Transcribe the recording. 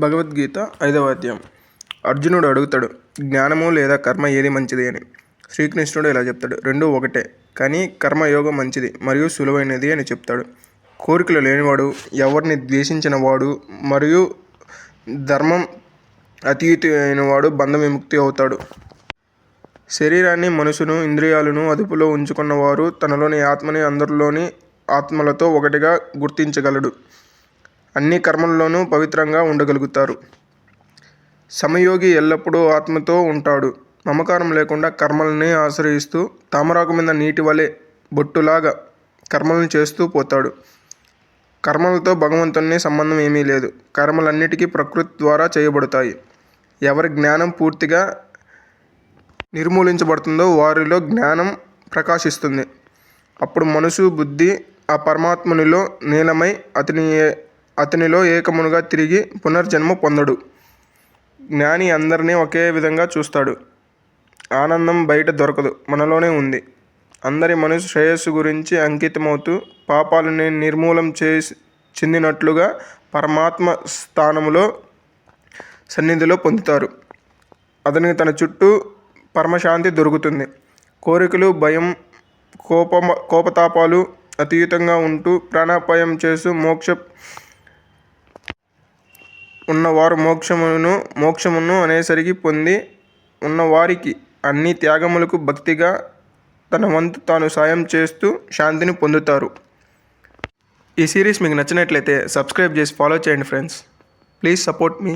భగవద్గీత 5వ అధ్యాయం. అర్జునుడు అడుగుతాడు, జ్ఞానము లేదా కర్మ ఏది మంచిది అని. శ్రీకృష్ణుడు ఇలా చెప్తాడు, రెండూ ఒకటే, కానీ కర్మయోగం మంచిది మరియు సులువైనది అని చెప్తాడు. కోరికలు లేనివాడు, ఎవరిని ద్వేషించిన వాడు మరియు ధర్మం అతీతైన వాడు బంధ విముక్తి అవుతాడు. శరీరాన్ని, మనసును, ఇంద్రియాలను అదుపులో ఉంచుకున్నవారు తనలోని ఆత్మని అందరిలోని ఆత్మలతో ఒకటిగా గుర్తించగలడు. అన్ని కర్మల్లోనూ పవిత్రంగా ఉండగలుగుతారు. సమయోగి ఎల్లప్పుడూ ఆత్మతో ఉంటాడు. మమకారం లేకుండా కర్మల్ని ఆశ్రయిస్తూ తామరాకు మీద నీటి వలె బొట్టులాగా కర్మలను చేస్తూ పోతాడు. కర్మలతో భగవంతుని సంబంధం ఏమీ లేదు. కర్మలన్నిటికీ ప్రకృతి ద్వారా చేయబడతాయి. ఎవరి జ్ఞానం పూర్తిగా నిర్మూలించబడుతుందో వారిలో జ్ఞానం ప్రకాశిస్తుంది. అప్పుడు మనసు, బుద్ధి ఆ పరమాత్మునిలో నీలమై అతనిలో ఏకమునుగా తిరిగి పునర్జన్మ పొందడు. జ్ఞాని అందరినీ ఒకే విధంగా చూస్తాడు. ఆనందం బయట దొరకదు, మనలోనే ఉంది. అందరి మనసు శ్రేయస్సు గురించి అంకితమవుతూ పాపాలని నిర్మూలం చెందినట్లుగా పరమాత్మ స్థానములో సన్నిధిలో పొందుతారు. అతనికి తన చుట్టూ పరమశాంతి దొరుకుతుంది. కోరికలు, భయం, కోపతాపాలు అతీతంగా ఉంటూ ప్రాణాపాయం చేస్తూ ఉన్నవారు మోక్షమును అనేసరికి పొంది ఉన్నవారికి అన్ని త్యాగములకు భక్తిగా తన వంతు తాను సాయం చేస్తూ శాంతిని పొందుతారు. ఈ సిరీస్ మీకు నచ్చినట్లయితే సబ్స్క్రైబ్ చేసి ఫాలో చేయండి ఫ్రెండ్స్. Please support me.